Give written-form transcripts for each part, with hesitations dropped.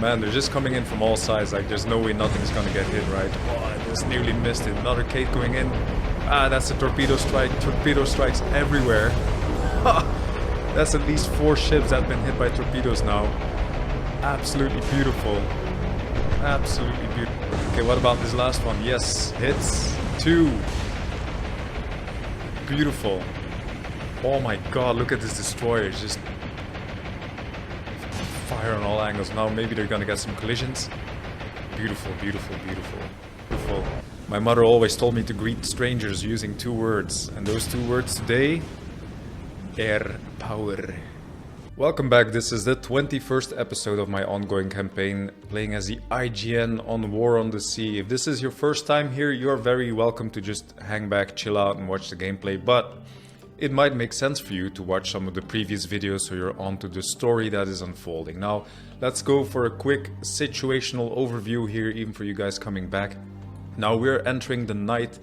Man, they're just coming in from all sides, like there's no way nothing's gonna get hit, right? Oh, I just nearly missed it. Another Kate going in. Ah, that's a torpedo strike. Torpedo strikes everywhere. That's at least 4 ships that have been hit by torpedoes now. Absolutely beautiful. Absolutely beautiful. Okay, what about this last one? Yes, hits. 2. Beautiful. Oh my god, look at this destroyer. It's just fire on all angles. Now maybe they're gonna get some collisions. Beautiful, beautiful, beautiful, beautiful. My mother always told me to greet strangers using 2 words. And those 2 words today, power. Welcome back. This is the 21st episode of my ongoing campaign, playing as the IJN on War on the Sea. If this is your first time here, you're very welcome to just hang back, chill out and watch the gameplay, but it might make sense for you to watch some of the previous videos so you're onto the story that is unfolding. Now, let's go for a quick situational overview here, even for you guys coming back. Now, we're entering the night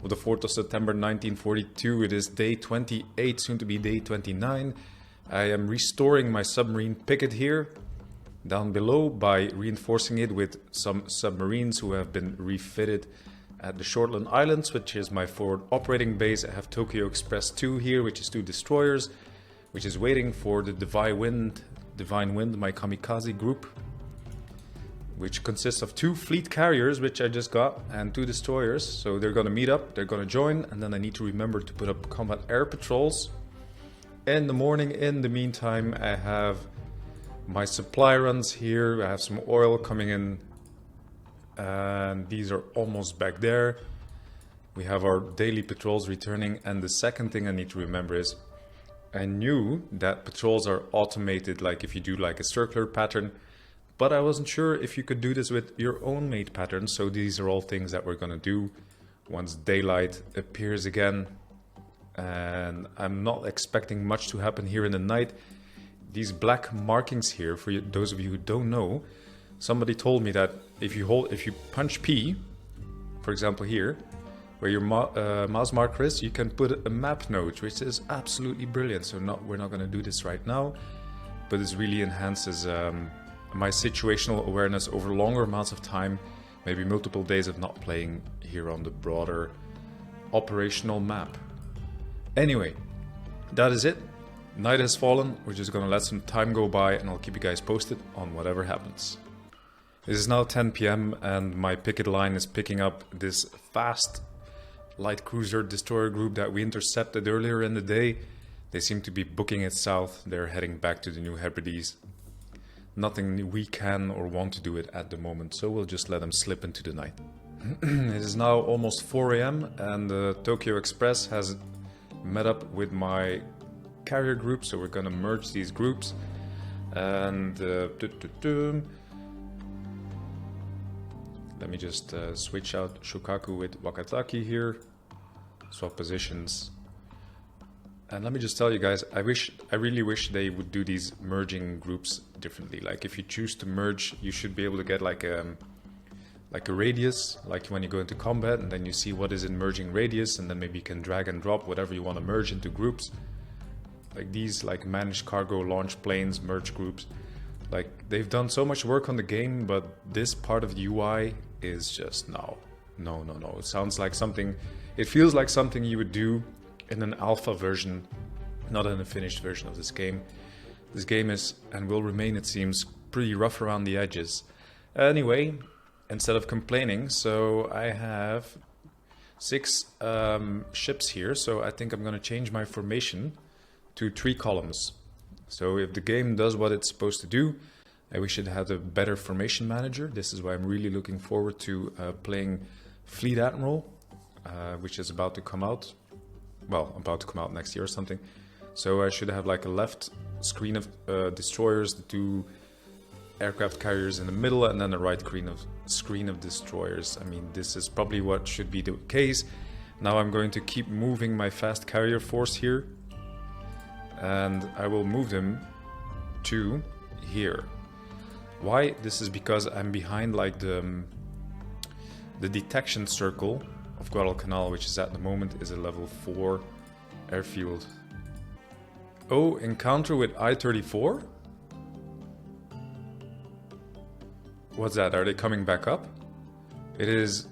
of the 4th of September 1942. It is day 28, soon to be day 29. I am restoring my submarine picket here, down below, by reinforcing it with some submarines who have been refitted at the Shortland Islands, which is my forward operating base. I have Tokyo Express 2 here, which is 2 destroyers, which is waiting for the Divine Wind, my kamikaze group, which consists of 2 fleet carriers, which I just got, and 2 destroyers. So they're gonna meet up, they're gonna join, and then I need to remember to put up combat air patrols in the morning. In the meantime, I have my supply runs here. I have some oil coming in, and these are almost back there. We have our daily patrols returning, and the second thing I need to remember is I knew that patrols are automated, like if you do like a circular pattern, but I wasn't sure if you could do this with your own made pattern. So these are all things that we're gonna do once daylight appears again, and I'm not expecting much to happen here in the night. These black markings here, for you, those of you who don't know, somebody told me that if you punch P, for example here, where your mouse marker is, you can put a map node, which is absolutely brilliant. So we're not going to do this right now, but this really enhances my situational awareness over longer amounts of time, maybe multiple days of not playing here on the broader operational map. Anyway, that is it. Night has fallen. We're just going to let some time go by, and I'll keep you guys posted on whatever happens. It is now 10 PM and my picket line is picking up this fast light cruiser destroyer group that we intercepted earlier in the day. They seem to be booking it south. They're heading back to the New Hebrides. Nothing we can or want to do it at the moment, so we'll just let them slip into the night. It is now almost 4 AM and the Tokyo Express has met up with my carrier group, so we're gonna merge these groups. And let me just switch out Shokaku with Wakataki here, swap positions. And let me just tell you guys, I really wish they would do these merging groups differently. Like if you choose to merge, you should be able to get like a radius, like when you go into combat, and then you see what is in merging radius, and then maybe you can drag and drop whatever you want to merge into groups. Like these, like managed cargo launch planes, merge groups. Like they've done so much work on the game, but this part of the UI is just no. It sounds like something, it feels like something you would do in an alpha version, not in a finished version of this game. This game is, and will remain, it seems, pretty rough around the edges. Anyway, instead of complaining, so I have 6 ships here, so I think I'm gonna change my formation to 3 columns. So if the game does what it's supposed to do, I wish it had a better formation manager. This is why I'm really looking forward to playing Fleet Admiral, which is about to come out. Well, about to come out next year or something. So I should have like a left screen of destroyers, the 2 aircraft carriers in the middle, and then a right screen of destroyers. I mean, this is probably what should be the case. Now I'm going to keep moving my fast carrier force here, and I will move them to here. Why? This is because I'm behind like the detection circle of Guadalcanal, which is at the moment is a level 4 airfield. Oh, encounter with I-34? What's that? Are they coming back up? It is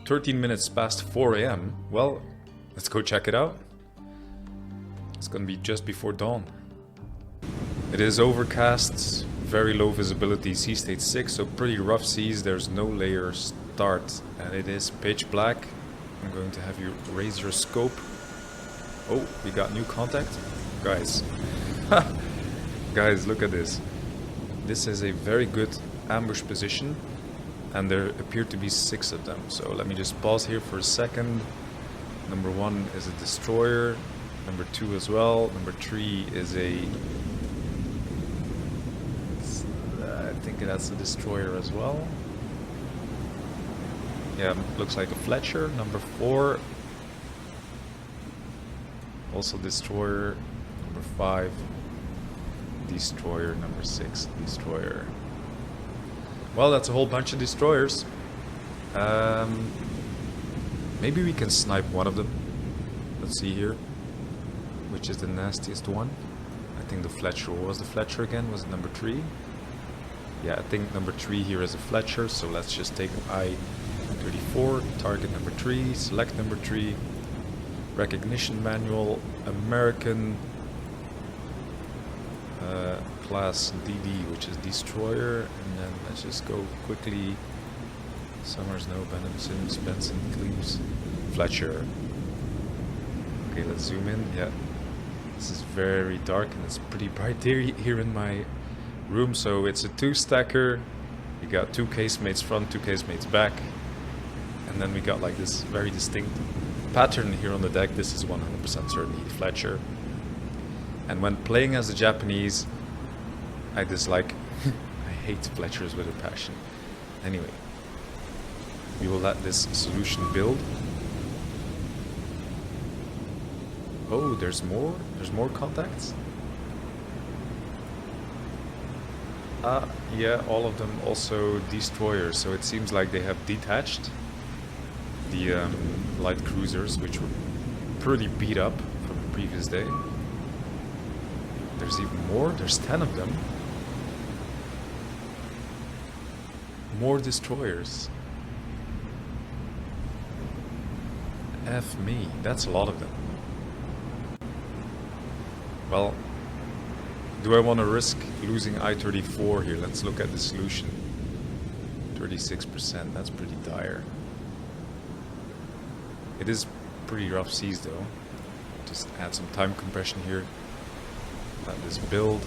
13 minutes past 4 a.m. Well, let's go check it out. It's gonna be just before dawn. It is overcast, very low visibility, sea state 6, so pretty rough seas. There's no layer start, and it is pitch black. I'm going to have you raise your scope. Oh, we got new contact. Guys. Guys, look at this. This is a very good ambush position, and there appear to be 6 of them. So let me just pause here for a second. Number 1 is a destroyer. Number 2 as well. Number 3 is a... I think that's a destroyer as well. Yeah, looks like a Fletcher. Number 4. Also destroyer. Number 5. Destroyer. Number 6. Destroyer. Well, that's a whole bunch of destroyers. Maybe we can snipe one of them. Let's see here. Which is the nastiest one? I think the Fletcher. What was the Fletcher again? Was it number 3? Yeah, I think number 3 here is a Fletcher. So let's just take I-34. Target number 3. Select number 3. Recognition manual. American. Class DD, which is destroyer, and then let's just go quickly. Summers, no, Benham, Sims, Benson, Cleaves, Fletcher. Okay, let's zoom in. Yeah, this is very dark and it's pretty bright here in my room. So it's a 2-stacker. We got 2 casemates front, 2 casemates back, and then we got like this very distinct pattern here on the deck. This is 100% certainly Fletcher. And when playing as a Japanese, I dislike, I hate Fletchers with a passion. Anyway, we will let this solution build. Oh, there's more? There's more contacts? Yeah, all of them also destroyers. So it seems like they have detached the light cruisers, which were pretty beat up from the previous day. There's even more. There's 10 of them. More destroyers. F me. That's a lot of them. Well, do I want to risk losing I-34 here? Let's look at the solution. 36%. That's pretty dire. It is pretty rough seas though. Just add some time compression here. Let this build.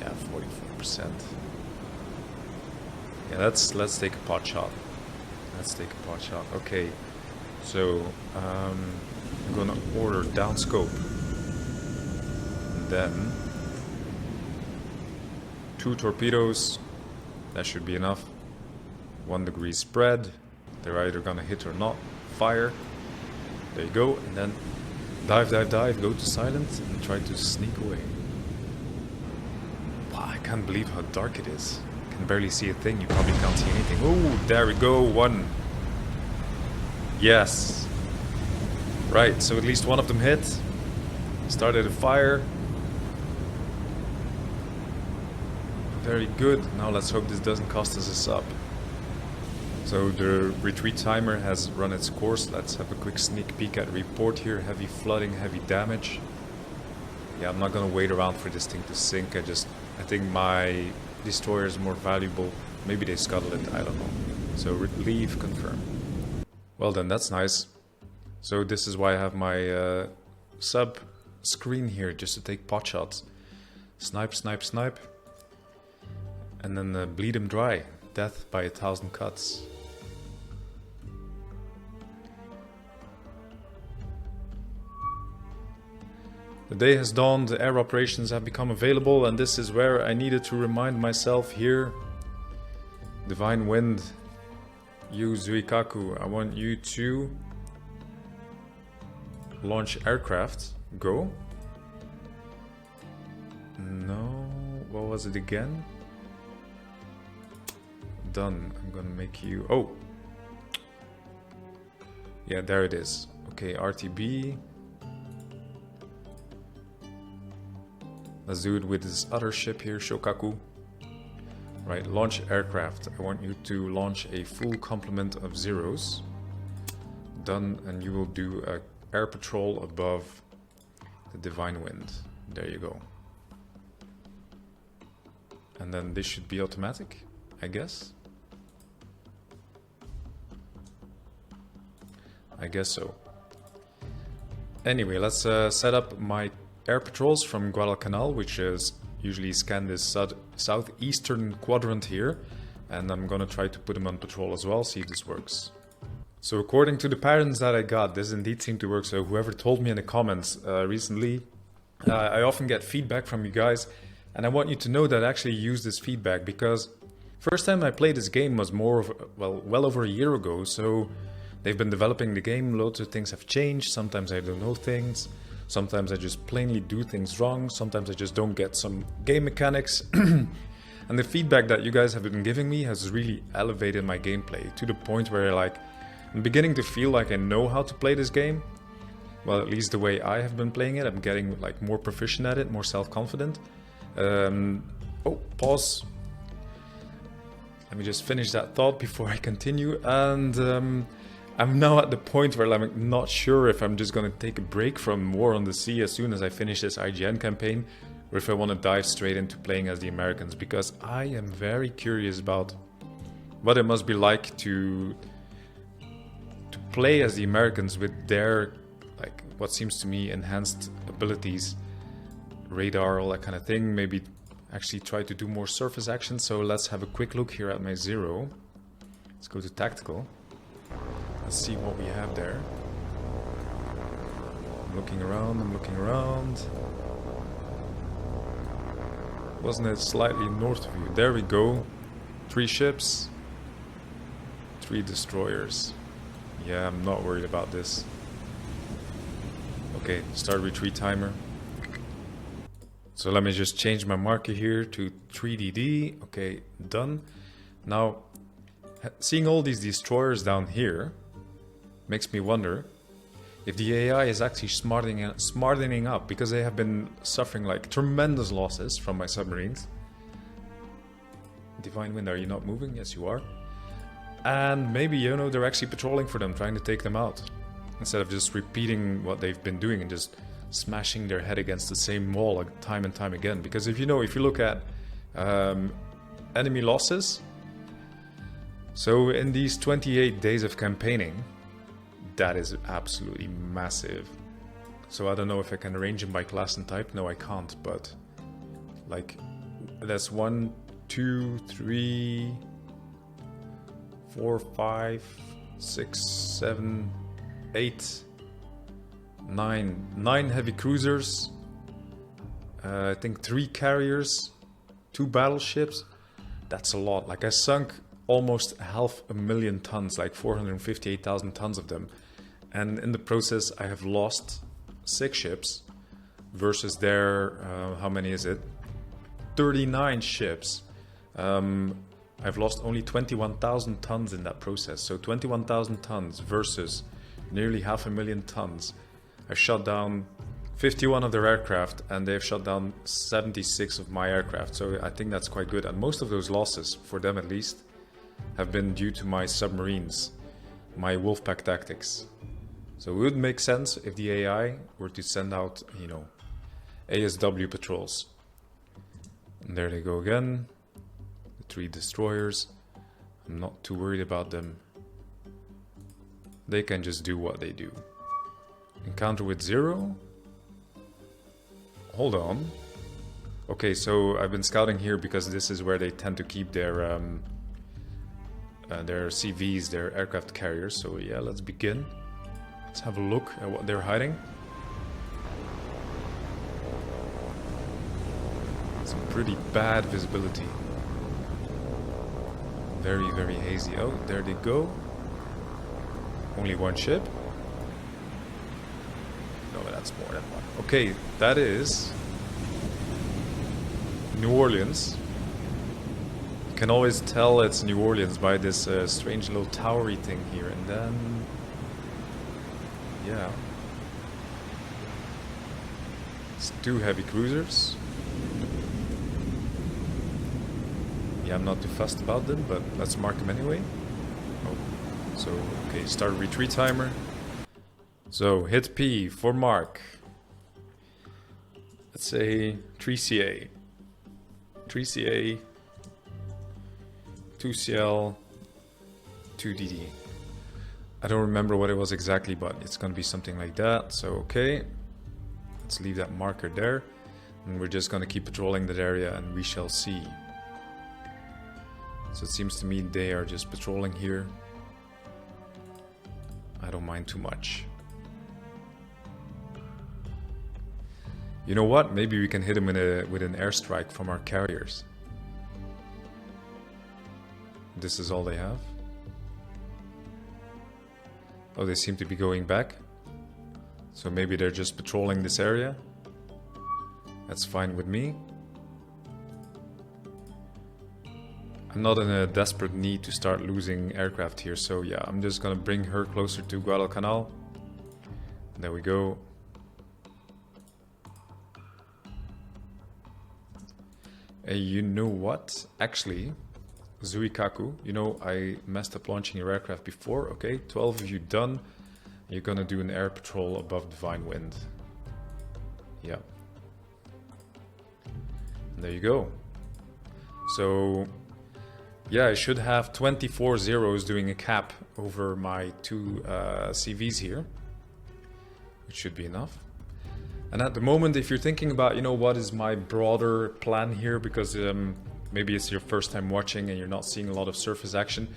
Yeah, 44%. Yeah, let's take a pot shot. Let's take a pot shot. Okay, so I'm gonna order down scope. And then 2 torpedoes. That should be enough. 1 degree spread. They're either gonna hit or not. Fire. There you go. And then dive, dive, dive. Go to silent and try to sneak away. Wow, I can't believe how dark it is. I can barely see a thing. You probably can't see anything. Oh, there we go. 1. Yes. Right, so at least one of them hit. Started a fire. Very good. Now let's hope this doesn't cost us a sub. So the retreat timer has run its course. Let's have a quick sneak peek at report here. Heavy flooding, heavy damage. Yeah, I'm not gonna wait around for this thing to sink. I think my destroyer is more valuable. Maybe they scuttle it, I don't know. So leave, confirm. Well then, that's nice. So this is why I have my sub screen here, just to take pot shots. Snipe, snipe, snipe. And then bleed them dry. Death by 1,000 cuts. The day has dawned, air operations have become available, and this is where I needed to remind myself here. Divine Wind, you Zuikaku, I want you to launch aircraft. Go. No, what was it again? Done. I'm gonna make you... Oh! Yeah, there it is. Okay, RTB. Let's do it with this other ship here, Shokaku. Right, launch aircraft. I want you to launch a full complement of zeros. Done, and you will do a air patrol above the Divine Wind. There you go. And then this should be automatic, I guess. I guess so. Anyway, let's set up my air patrols from Guadalcanal, which is usually scan this southeastern quadrant here. And I'm gonna try to put them on patrol as well, see if this works. So according to the patterns that I got, this indeed seemed to work. So whoever told me in the comments recently, I often get feedback from you guys. And I want you to know that I actually use this feedback because first time I played this game was more of, well over a year ago. So they've been developing the game, loads of things have changed. Sometimes I don't know things. Sometimes I just plainly do things wrong. Sometimes I just don't get some game mechanics. And the feedback that you guys have been giving me has really elevated my gameplay to the point where I'm beginning to feel like I know how to play this game. Well, at least the way I have been playing it. I'm getting like more proficient at it, more self-confident. Oh, pause. Let me just finish that thought before I continue. And I'm now at the point where I'm not sure if I'm just going to take a break from War on the Sea as soon as I finish this IJN campaign, or if I want to dive straight into playing as the Americans, because I am very curious about what it must be like to play as the Americans with their, like, what seems to me enhanced abilities, radar, all that kind of thing. Maybe actually try to do more surface action. So let's have a quick look here at my zero. Let's go to tactical. Let's see what we have there. I'm looking around, I'm looking around. Wasn't it slightly north of you? There we go. 3 ships, 3 destroyers. Yeah, I'm not worried about this. Okay, start retreat timer. So let me just change my marker here to 3DD. Okay, done. Now, seeing all these destroyers down here makes me wonder if the AI is actually smartening up, because they have been suffering like tremendous losses from my submarines. Divine Wind, are you not moving? Yes, you are. And maybe, you know, they're actually patrolling for them, trying to take them out, instead of just repeating what they've been doing and just smashing their head against the same wall like time and time again. Because if you look at enemy losses, so in these 28 days of campaigning, that is absolutely massive. So I don't know if I can arrange them by class and type. No, I can't, but like that's 1, 2, 3, 4, 5, 6, 7, 8, 9 heavy cruisers, I think 3 carriers, 2 battleships. That's a lot. Like I sunk almost 500,000 tons, like 458,000 tons of them. And in the process, I have lost 6 ships versus their, how many is it? 39 ships. I've lost only 21,000 tons in that process. So 21,000 tons versus nearly 500,000 tons. I've shot down 51 of their aircraft and they've shot down 76 of my aircraft. So I think that's quite good. And most of those losses, for them at least, have been due to my submarines, my Wolfpack tactics. So it would make sense if the AI were to send out, you know, ASW patrols. And there they go again. The 3 destroyers. I'm not too worried about them. They can just do what they do. Encounter with 0. Hold on. Okay, so I've been scouting here because this is where they tend to keep their CVs, their aircraft carriers. So yeah, let's begin. Let's have a look at what they're hiding. Some pretty bad visibility. Very, very hazy. Oh, there they go. Only 1 ship. No, that's more than 1. Okay, that is New Orleans. You can always tell it's New Orleans by this strange little towery thing here. And then, yeah, it's 2 heavy cruisers. Yeah, I'm not too fussed about them, but let's mark them anyway. Oh, so, okay, start retreat timer. So, hit P for mark. Let's say 3CA. 3CA, 2CL, 2DD. I don't remember what it was exactly, but it's gonna be something like that. So, okay. Let's leave that marker there. And we're just gonna keep patrolling that area and we shall see. So it seems to me they are just patrolling here. I don't mind too much. You know what? Maybe we can hit them with an airstrike from our carriers. This is all they have. Oh, they seem to be going back. So maybe they're just patrolling this area. That's fine with me. I'm not in a desperate need to start losing aircraft here, so yeah, I'm just gonna bring her closer to Guadalcanal. There we go. Hey, you know what? Actually, Zuikaku, you know, I messed up launching your aircraft before. Okay, 12 of you done. You're gonna do an air patrol above Divine Wind. Yeah. And there you go. So, yeah, I should have 24 zeros doing a cap over my two CVs here, which should be enough. And at the moment, if you're thinking about, you know, what is my broader plan here, because maybe it's your first time watching and you're not seeing a lot of surface action,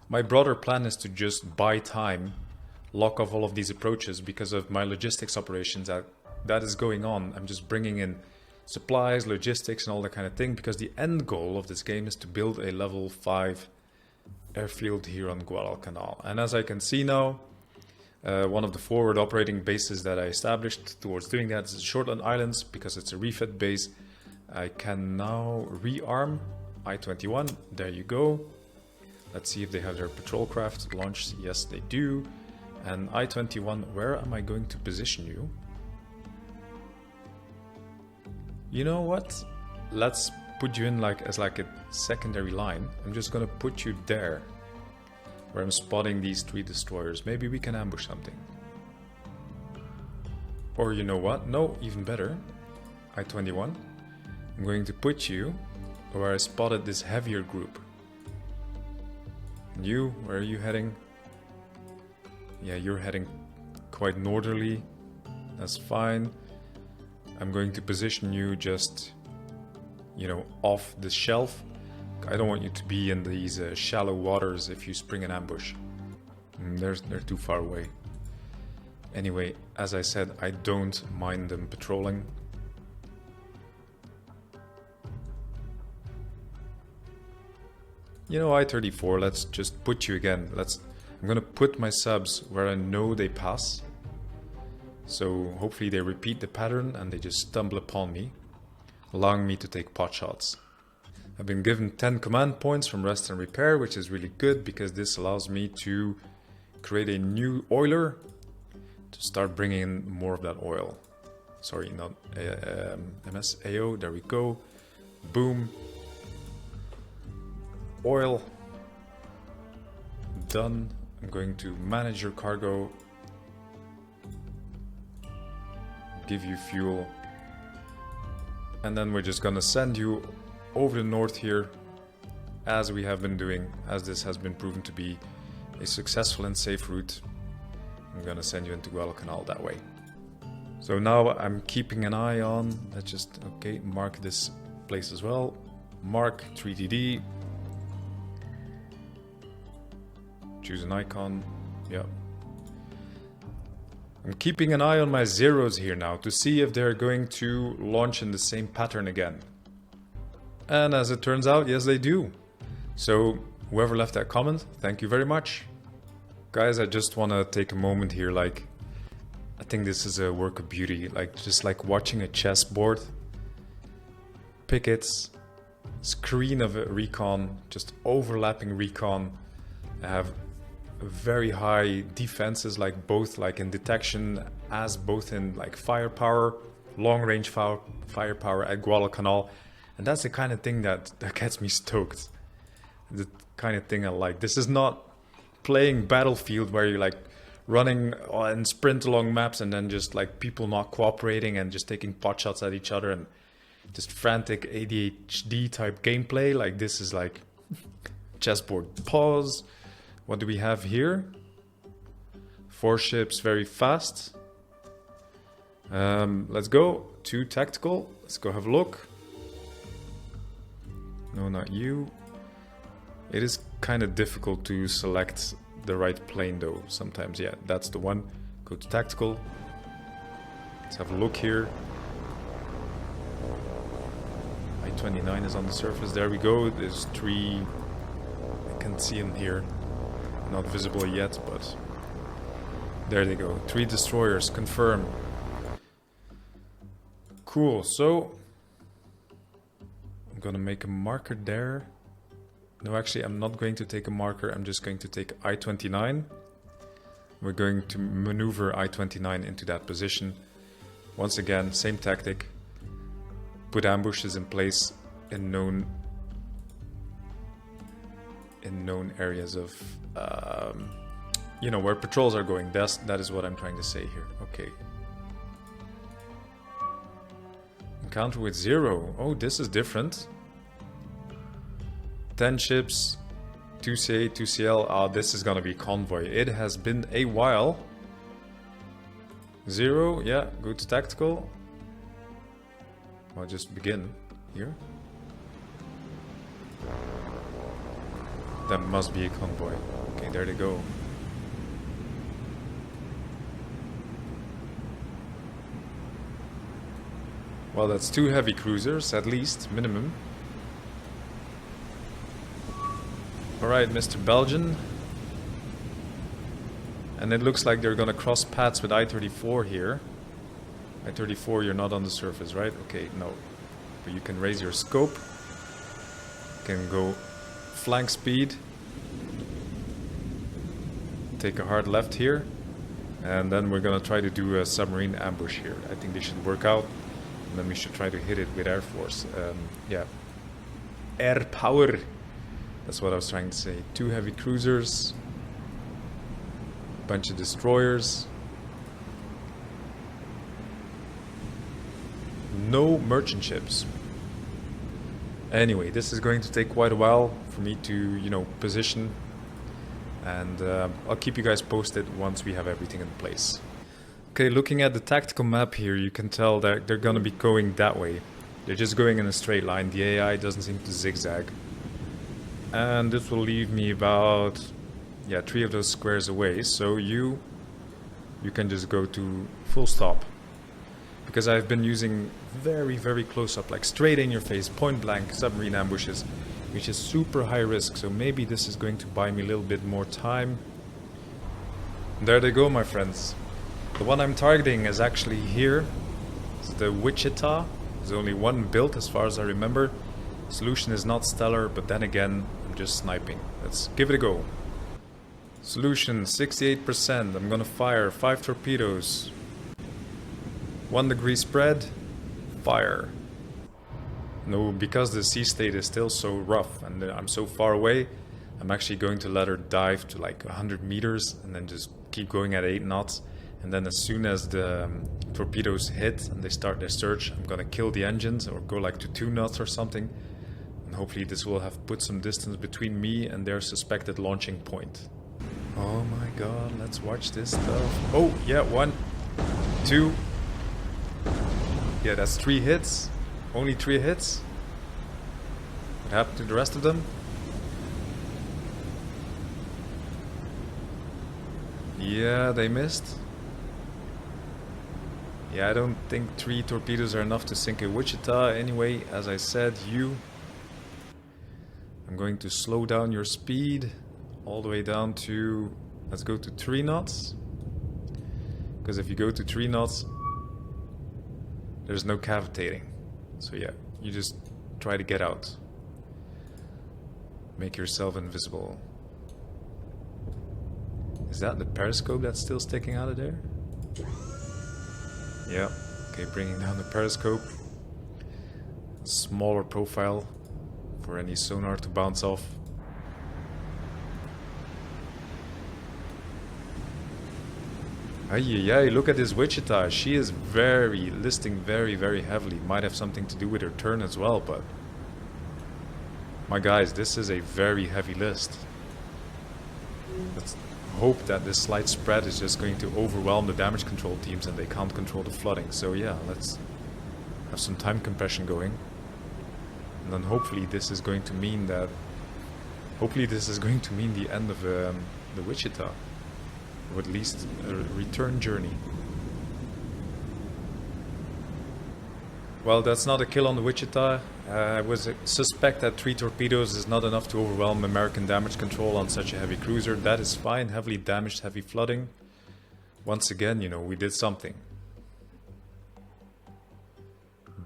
my broader plan is to just buy time, lock off all of these approaches because of my logistics operations that is going on. I'm just bringing in supplies, logistics and all that kind of thing, because the end goal of this game is to build a level 5 airfield here on Guadalcanal. And as I can see now, one of the forward operating bases that I established towards doing that is Shortland Islands, because it's a refit base. I can now rearm I-21. There you go. Let's see if they have their patrol craft launched. Yes, they do. And I-21, where am I going to position you? You know what? Let's put you in as a secondary line. I'm just gonna put you there, where I'm spotting these 3 destroyers. Maybe we can ambush something. Or you know what? No, even better. I-21. I'm going to put you where I spotted this heavier group. And you, where are you heading? Yeah, you're heading quite northerly. That's fine. I'm going to position you just, you know, off the shelf. I don't want you to be in these shallow waters if you spring an ambush. They're too far away. Anyway, as I said, I don't mind them patrolling. You know, I-34, let's just put you again. I'm gonna put my subs where I know they pass. So hopefully they repeat the pattern and they just stumble upon me, allowing me to take pot shots. I've been given 10 command points from rest and repair, which is really good because this allows me to create a new oiler to start bringing in more of that oil. Sorry, not MSAO, there we go. Boom. Oil. Done. I'm going to manage your cargo. Give you fuel, and then we're just gonna send you over the north here, as we have been doing, as this has been proven to be a successful and safe route. I'm gonna send you into Guadalcanal that way. So now I'm keeping an eye on, let's just, okay, mark this place as well. Mark 3DD. Choose an icon, yeah. I'm keeping an eye on my zeros here now to see if they're going to launch in the same pattern again. And as it turns out, yes they do. So whoever left that comment, thank you very much. Guys, I just want to take a moment here, I think this is a work of beauty, just like watching a chessboard. Pickets, screen of a recon, just overlapping recon. I have very high defenses, both in detection as both in firepower, long range firepower at Guadalcanal, And that's the kind of thing that gets me stoked. The kind of thing I like. This is not playing Battlefield where you're like running and sprint along maps and then just like people not cooperating and just taking pot shots at each other and just frantic ADHD type gameplay. Like this is like chessboard. Pause. What do we have here? 4 ships, very fast. Let's go to tactical. Let's go have a look. No, not you. It is kind of difficult to select the right plane though sometimes. Yeah, that's the one. Go to tactical. Let's have a look here. I-29 is on the surface. There we go. There's 3. I can see them here. Not visible yet, but there they go. 3 destroyers, confirm. Cool, so I'm gonna make a marker there. No, actually, I'm not going to take a marker. I'm just going to take I-29. We're going to maneuver I-29 into that position. Once again, same tactic. Put ambushes in place in known areas of, you know, where patrols are going. That is what I'm trying to say here. Okay. Encounter with 0. Oh, this is different. 10 ships, 2CA, 2CL. Oh, this is gonna be convoy. It has been a while. 0, yeah, go to tactical. I'll just begin here. That must be a convoy. Okay, there they go. Well, that's 2 heavy cruisers, at least, minimum. Alright, Mr. Belgian. And it looks like they're gonna cross paths with I-34 here. I-34, you're not on the surface, right? Okay, no. But you can raise your scope. You can go flank speed. Take a hard left here. And then we're gonna try to do a submarine ambush here. I think they should work out. And then we should try to hit it with Air Force. Yeah. Air power. That's what I was trying to say. 2 heavy cruisers. Bunch of destroyers. No merchant ships. Anyway, this is going to take quite a while for me to, you know, position. And I'll keep you guys posted once we have everything in place. Okay, looking at the tactical map here, you can tell that they're gonna be going that way. They're just going in a straight line. The AI doesn't seem to zigzag. And this will leave me about, yeah, 3 of those squares away. So you can just go to full stop. Because I've been using very, very close up, like straight in your face, point blank submarine ambushes, which is super high risk. So maybe this is going to buy me a little bit more time. There they go, my friends. The one I'm targeting is actually here. It's the Wichita. There's only 1 built as far as I remember. Solution is not stellar, but then again, I'm just sniping. Let's give it a go. Solution 68%. I'm gonna fire 5 torpedoes. 1 degree spread. Fire. No, because the sea state is still so rough and I'm so far away, I'm actually going to let her dive to like 100 meters and then just keep going at 8 knots. And then as soon as the torpedoes hit and they start their search, I'm gonna kill the engines or go like to 2 knots or something. And hopefully this will have put some distance between me and their suspected launching point. Oh my god, let's watch this stuff. Oh, yeah, 1, 2. Yeah, that's 3 hits. Only 3 hits. What happened to the rest of them? Yeah, they missed. Yeah, I don't think 3 torpedoes are enough to sink a Wichita. Anyway, as I said, I'm going to slow down your speed all the way down to, let's go to 3 knots. Because if you go to 3 knots, there's no cavitating. So yeah, you just try to get out. Make yourself invisible. Is that the periscope that's still sticking out of there? Yeah. Okay, bringing down the periscope. smaller profile for any sonar to bounce off. Ay, look at this Wichita. She is listing very heavily. Might have something to do with her turn as well, but my guys, this is a very heavy list. Let's hope that this slight spread is just going to overwhelm the damage control teams and they can't control the flooding. So yeah, let's have some time compression going. And then hopefully this is going to mean that... Hopefully this is going to mean the end of the Wichita. Or at least a return journey. Well, that's not a kill on the Wichita. I was suspect that 3 torpedoes is not enough to overwhelm American damage control on such a heavy cruiser. That is fine. Heavily damaged, heavy flooding. Once again, you know, we did something.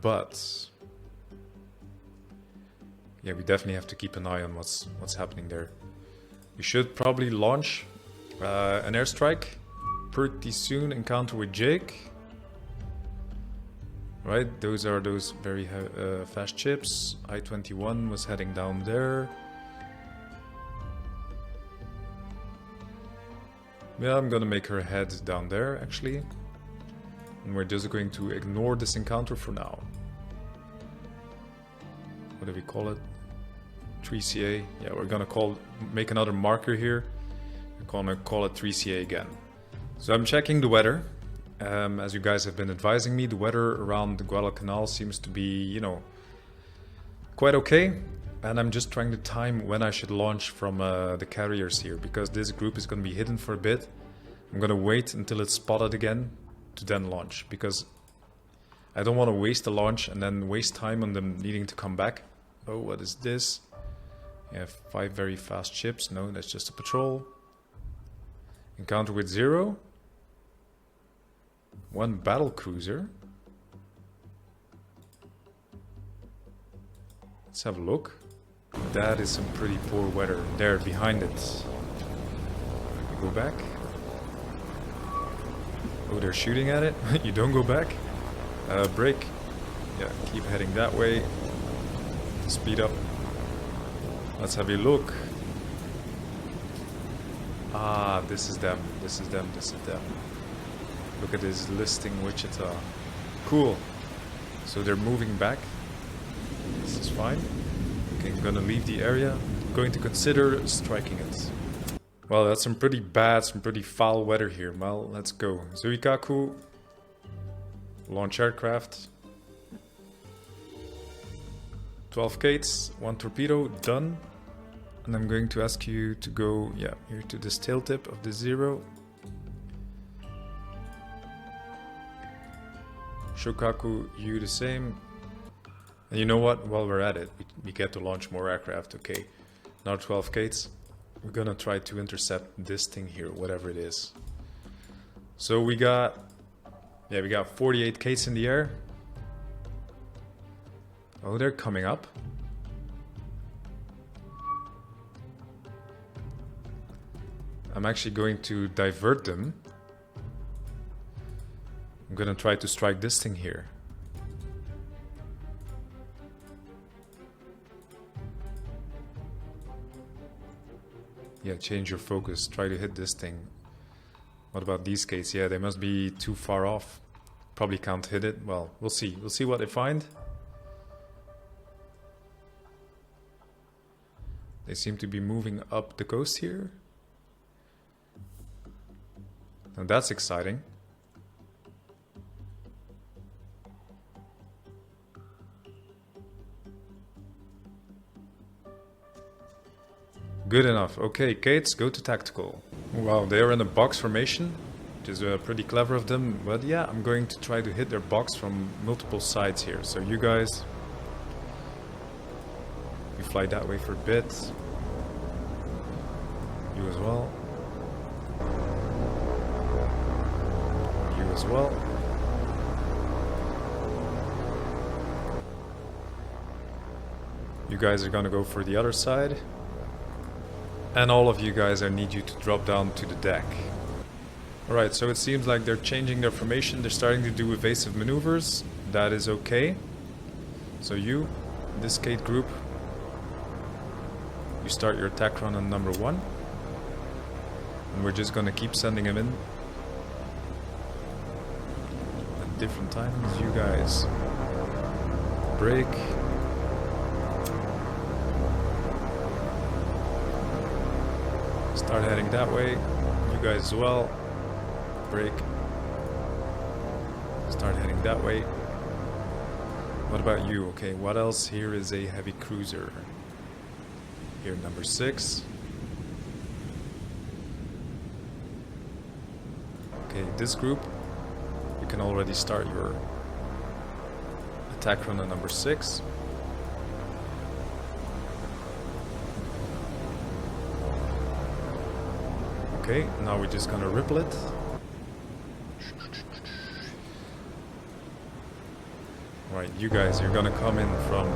But yeah, we definitely have to keep an eye on what's happening there. We should probably launch an airstrike pretty soon. Encounter with Jake. Right, those are those very fast ships. I-21 was heading down there. Yeah, I'm gonna make her head down there actually. And we're just going to ignore this encounter for now. What do we call it? 3CA. Yeah, we're gonna make another marker here. We're gonna call it 3CA again. So I'm checking the weather. As you guys have been advising me, the weather around the Guadalcanal seems to be, you know, quite okay. And I'm just trying to time when I should launch from the carriers here, because this group is going to be hidden for a bit. I'm going to wait until it's spotted again to then launch, because I don't want to waste the launch and then waste time on them needing to come back. Oh, what is this? You have 5 very fast ships. No, that's just a patrol. Encounter with 0. 1 battle cruiser. Let's have a look. That is some pretty poor weather there behind it. We go back. Oh, they're shooting at it. You don't go back. Brake. Yeah, keep heading that way. Speed up. Let's have a look. Ah, this is them. This is them. This is them. Look at this listing Wichita. Cool. So they're moving back. This is fine. Okay, I'm gonna leave the area. I'm going to consider striking it. Well, that's some pretty bad, some pretty foul weather here. Well, let's go. Zuikaku. Launch aircraft. 12 gates, 1 torpedo, done. And I'm going to ask you to go, yeah, here to this tail tip of the 0. Shokaku, you the same. And you know what? While we're at it, we get to launch more aircraft. Okay, now 12 gates. We're gonna try to intercept this thing here, whatever it is. So we got 48 gates in the air. Oh, they're coming up. I'm actually going to divert them. I'm gonna try to strike this thing here. Yeah, change your focus. Try to hit this thing. What about these gates? Yeah, they must be too far off. Probably can't hit it. Well, we'll see. We'll see what they find. They seem to be moving up the coast here. And that's exciting. Good enough. Okay, Kates, go to tactical. Wow, they are in a box formation, which is pretty clever of them. But yeah, I'm going to try to hit their box from multiple sides here. So you guys, we fly that way for a bit. You as well. You as well. You guys are gonna go for the other side. And all of you guys, I need you to drop down to the deck. Alright, so it seems like they're changing their formation. They're starting to do evasive maneuvers. That is okay. So you, this Kate group, you start your attack run on number 1. And we're just gonna keep sending him in at different times. You guys break. Start heading that way. You guys as well. Break. Start heading that way. What about you? Okay, what else? Here is a heavy cruiser. Here, number 6. Okay, this group, you can already start your attack run on number 6. Okay, now we're just gonna ripple it. Right, you guys, you're gonna come in from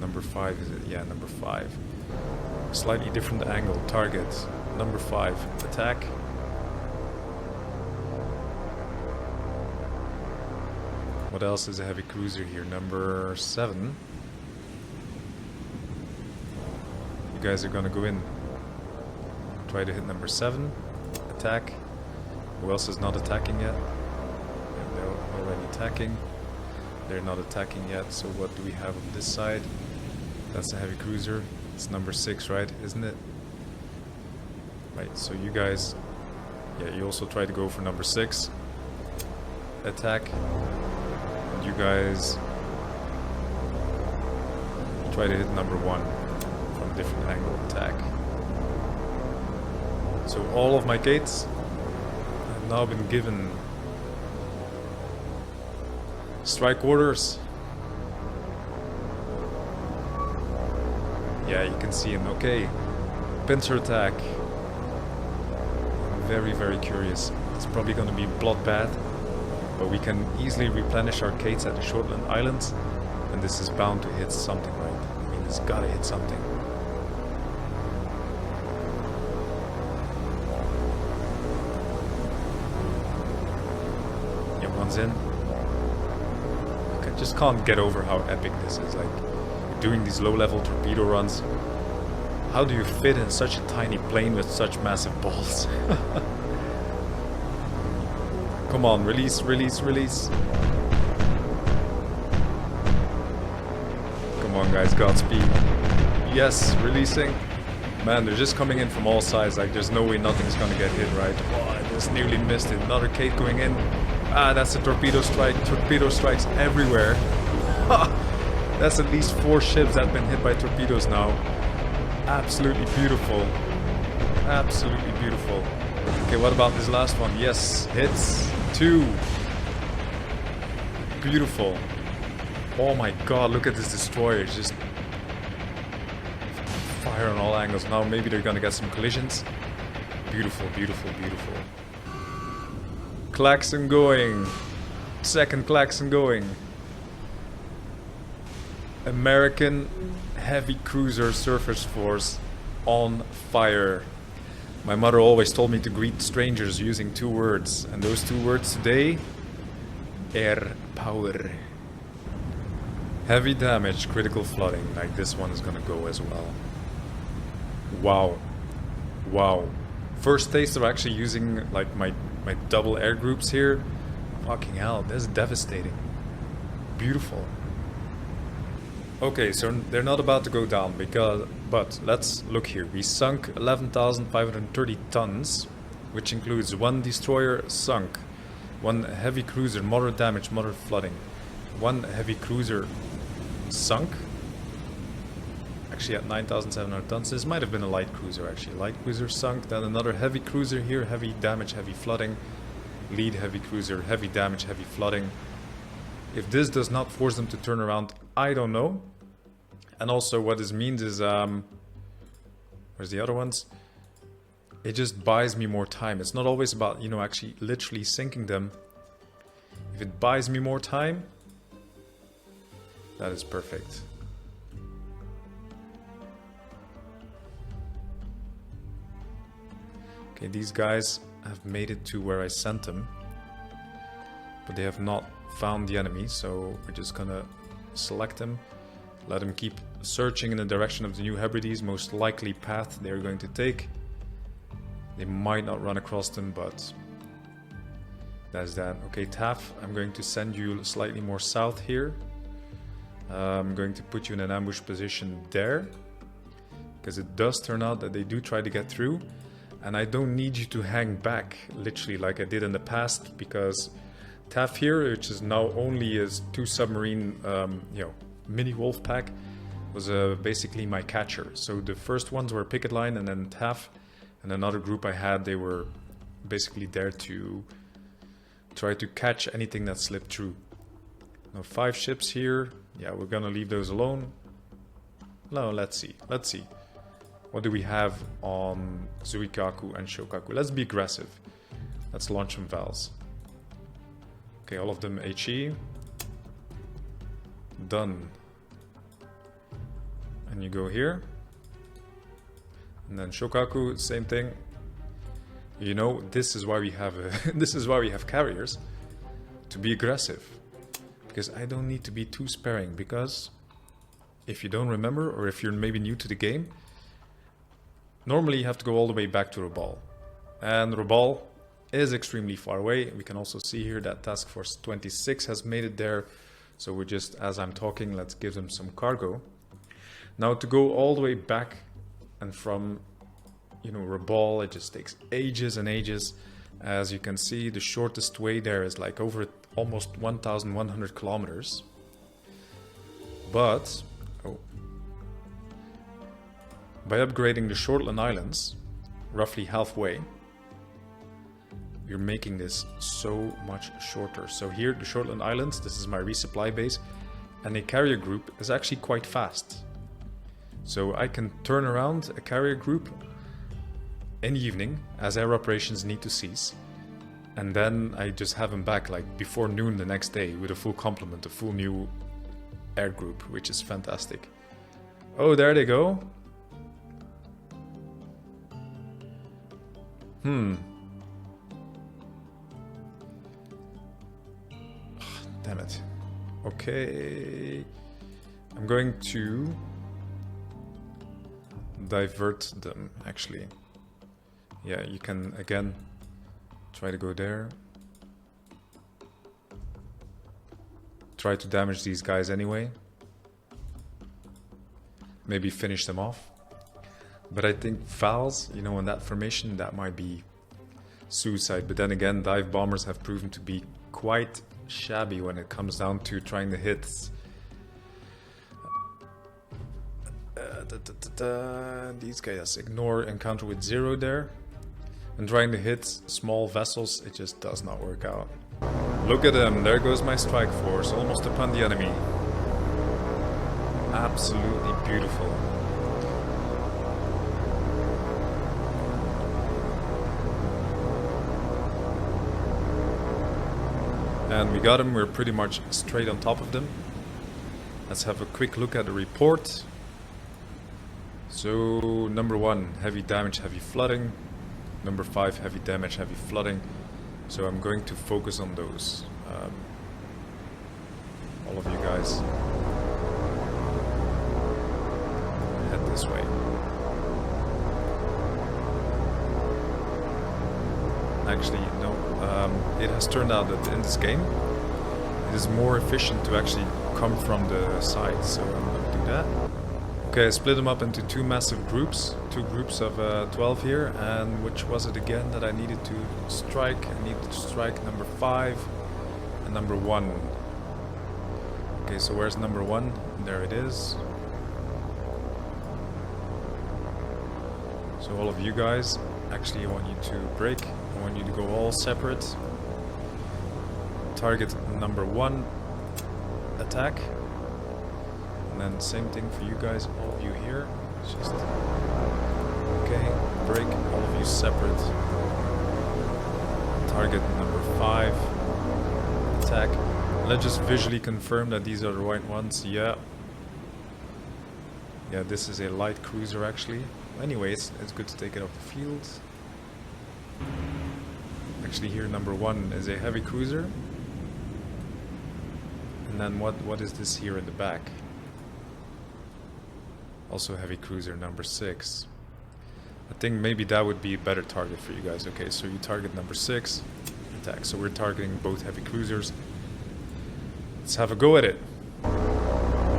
number 5, is it? Yeah, number 5. Slightly different angle, target. Number 5, attack. What else is a heavy cruiser here? Number 7. You guys are gonna go in. Try to hit number 7. Attack. Who else is not attacking yet? They're already attacking. They're not attacking yet, so what do we have on this side? That's a heavy cruiser. It's number 6, right? Isn't it? Right, so you guys... Yeah, you also try to go for number 6. Attack. And you guys... try to hit number 1 from a different angle. Attack. So all of my gates have now been given strike orders. Yeah, you can see him. Okay, pincer attack. Very, very curious. It's probably going to be bloodbath, but we can easily replenish our gates at the Shortland Islands, and this is bound to hit something, right? I mean, it's gotta hit something. Yeah, one's in. I just can't get over how epic this is. Like, doing these low-level torpedo runs. How do you fit in such a tiny plane with such massive balls? Come on, release, release, release. Come on, guys, Godspeed. Yes, releasing. Man, they're just coming in from all sides. Like, there's no way nothing's gonna get hit, right? Oh, I just nearly missed it. Another Kate going in. Ah, that's a torpedo strike. Torpedo strikes everywhere. That's at least 4 ships that have been hit by torpedoes now. Absolutely beautiful. Absolutely beautiful. Okay, what about this last one? Yes, hits. 2. Beautiful. Oh my god, look at this destroyer. It's just fire on all angles. Now maybe they're gonna get some collisions. Beautiful, beautiful, beautiful. Klaxon going. Second klaxon going. American heavy cruiser surface force on fire. My mother always told me to greet strangers using 2 words, and those 2 words today: air power. Heavy damage, critical flooding. Like, this one is gonna go as well. Wow. Wow. First taste of actually using like my double air groups here. Fucking hell, this is devastating. Beautiful. Okay, so they're not about to go down, but let's look here. We sunk 11,530 tons, which includes 1 destroyer sunk, 1 heavy cruiser, moderate damage, moderate flooding, 1 heavy cruiser sunk. Actually at 9,700 tons. This might have been a light cruiser actually. Light cruiser sunk, then another heavy cruiser here, heavy damage, heavy flooding. Lead heavy cruiser, heavy damage, heavy flooding. If this does not force them to turn around, I don't know. And also what this means is, where's the other ones? It just buys me more time. It's not always about, you know, actually literally sinking them. If it buys me more time, that is perfect. Okay, these guys have made it to where I sent them. but they have not found the enemy, so we're just gonna select them, let them keep searching in the direction of the new Hebrides, most likely path they're going to take. They might not run across them, but that's that. Okay, Taff, I'm going to send you slightly more south here. I'm going to put you in an ambush position there, because it does turn out that they do try to get through, and I don't need you to hang back literally like I did in the past, because Taff here, which is now only as 2 submarine mini wolf pack, was basically my catcher. So the first ones were picket line, and then Taff and another group I had, they were basically there to try to catch anything that slipped through. Now 5 ships here. Yeah, we're gonna leave those alone. No, let's see. What do we have on Zuikaku and Shokaku? Let's be aggressive. Let's launch some Vals. Okay, all of them HE. Done. And you go here. And then Shokaku, same thing. You know, this is why we have this is why we have carriers, to be aggressive. Because I don't need to be too sparing, because if you don't remember, or if you're maybe new to the game, normally you have to go all the way back to Rabaul. And Rabaul is extremely far away. We can also see here that Task Force 26 has made it there. So we're just, as I'm talking, let's give them some cargo. Now to go all the way back and from, you know, Rabaul, it just takes ages and ages. As you can see, the shortest way there is like over almost 1,100 kilometers. But by upgrading the Shortland Islands roughly halfway, you're making this so much shorter. So here, the Shortland Islands, this is my resupply base, and a carrier group is actually quite fast. So I can turn around a carrier group in the evening as air operations need to cease, and then I just have them back like before noon the next day with a full complement, a full new air group, which is fantastic. Oh, there they go. Damn it. Okay. I'm going to divert them, actually. Yeah, you can again try to go there. Try to damage these guys anyway. Maybe finish them off. But I think Vals, you know, in that formation, that might be suicide. But then again, dive bombers have proven to be quite shabby when it comes down to trying to hit these guys. Ignore encounter with 0 there. And trying to hit small vessels, it just does not work out. Look at them, there goes my strike force, almost upon the enemy. Absolutely beautiful. And we got him, we're pretty much straight on top of them. Let's have a quick look at the report. So, number 1, heavy damage, heavy flooding. Number 5, heavy damage, heavy flooding. So I'm going to focus on those. All of you guys head this way. Actually, no. It has turned out that in this game, it is more efficient to actually come from the side. So I'm going to do that. Okay, I split them up into 2 massive groups. 2 groups of 12 here. And which was it again that I needed to strike? I needed to strike number 5 and number 1. Okay, so where's number 1? There it is. So all of you guys, actually I want you to break. I want you to go all separate. Target number 1. Attack. And then same thing for you guys, all of you here. It's just okay, break, all of you separate. Target number 5. Attack. Let's just visually confirm that these are the right ones. Yeah, this is a light cruiser actually. Anyways, it's good to take it off the field. Actually here number 1 is a heavy cruiser. And then what is this here in the back? Also heavy cruiser number 6. I think maybe that would be a better target for you guys. Okay, so you target number 6, attack. So we're targeting both heavy cruisers. Let's have a go at it.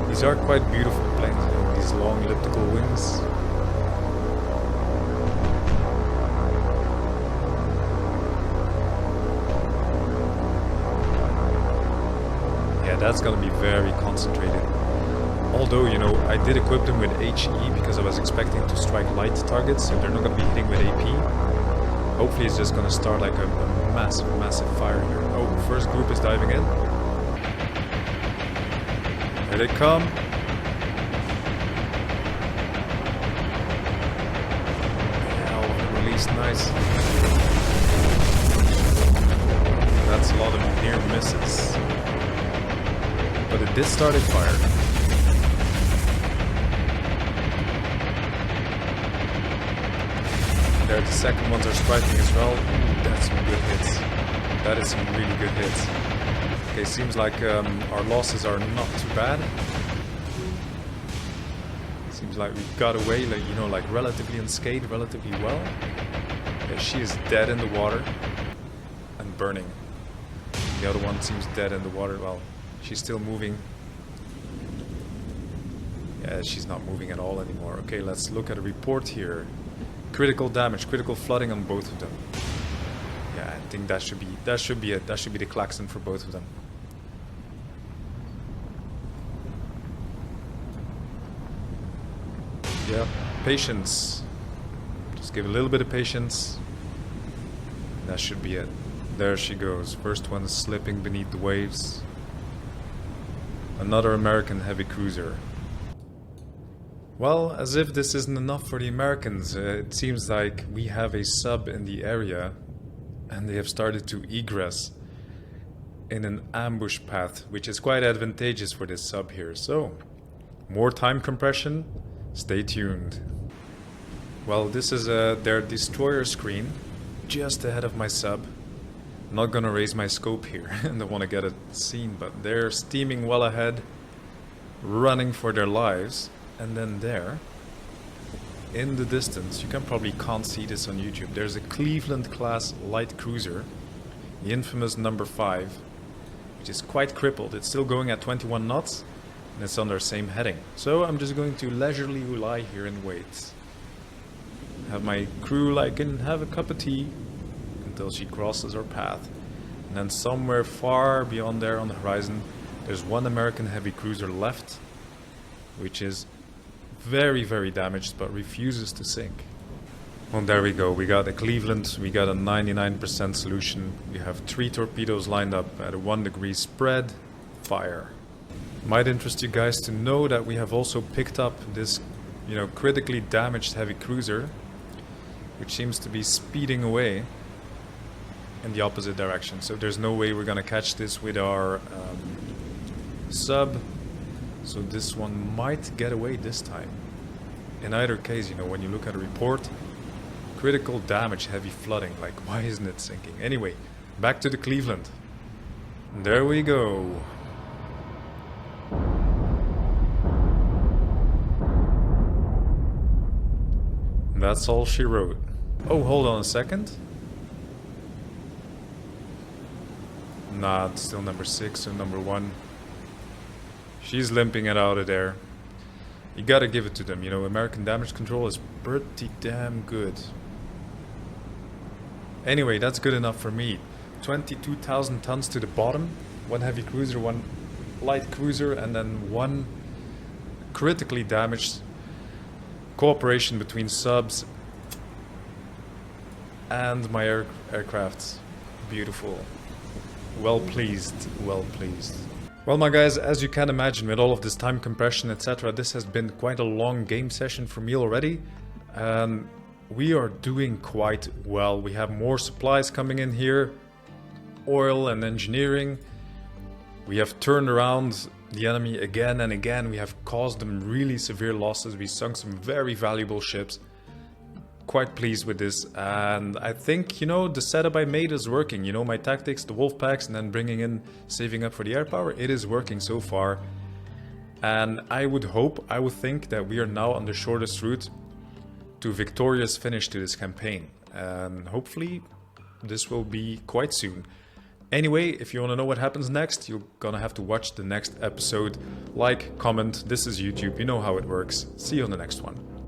These are quite beautiful planes, you know, these long elliptical wings. Yeah, that's gonna be very concentrated. Although, you know, I did equip them with HE because I was expecting to strike light targets, so they're not gonna be hitting with AP. Hopefully it's just gonna start like a massive fire here. Oh, first group is diving in. Here they come. Yeah, all of them released, nice. That's a lot of near misses. But it did start a fire. There, the second ones are striking as well. Ooh, that's some good hits. That is some really good hits. Okay, seems like our losses are not too bad. Seems like we got away, like, you know, like relatively unscathed, relatively well. Yeah, she is dead in the water and burning. The other one seems dead in the water. Well, she's still moving. Yeah, she's not moving at all anymore. Okay, let's look at a report here. Critical damage, critical flooding on both of them. Yeah, I think that should be it. That should be the klaxon for both of them. Yeah, patience. Just give a little bit of patience. That should be it. There she goes. First one is slipping beneath the waves. Another American heavy cruiser. Well, as if this isn't enough for the Americans, it seems like we have a sub in the area and they have started to egress in an ambush path, which is quite advantageous for this sub here. So, more time compression, stay tuned. Well, this is their destroyer screen just ahead of my sub. I'm not gonna raise my scope here, I don't want to get it seen, but they're steaming well ahead, running for their lives. And then there, in the distance, you can't see this on YouTube, there's a Cleveland class light cruiser, the infamous number 5, which is quite crippled. It's still going at 21 knots, and it's on their same heading. So I'm just going to leisurely lie here and wait. Have my crew like and have a cup of tea until she crosses our path. And then somewhere far beyond there on the horizon, there's one American heavy cruiser left, which is very damaged but refuses to sink. Well, there we go. We got a Cleveland, we got a 99% solution. We have 3 torpedoes lined up at a 1 degree spread. Fire. Might interest you guys to know that we have also picked up this, you know, critically damaged heavy cruiser, which seems to be speeding away in the opposite direction. So there's no way we're gonna catch this with our sub. So this one might get away this time. In either case, you know, when you look at a report, critical damage, heavy flooding, like why isn't it sinking? Anyway, back to the Cleveland. There we go. That's all she wrote. Oh, hold on a second. Nah, it's still number 6 and number 1. She's limping it out of there. You gotta give it to them, you know, American damage control is pretty damn good. Anyway, that's good enough for me. 22,000 tons to the bottom, 1 heavy cruiser, 1 light cruiser, and then 1 critically damaged. Cooperation between subs and my aircrafts. Beautiful. Well pleased, well pleased. Well, my guys, as you can imagine, with all of this time compression, etc., this has been quite a long game session for me already. We are doing quite well. We have more supplies coming in here, oil and engineering. We have turned around the enemy again and again. We have caused them really severe losses. We sunk some very valuable ships. quite pleased with this, and I think, you know, the setup I made is working. You know, my tactics, the wolf packs, and then bringing in, saving up for the air power, it is working so far. And I would think that we are now on the shortest route to victorious finish to this campaign. And hopefully this will be quite soon. Anyway, if you want to know what happens next, you're gonna have to watch the next episode. Like, comment, this is YouTube, you know how it works. See you on the next one.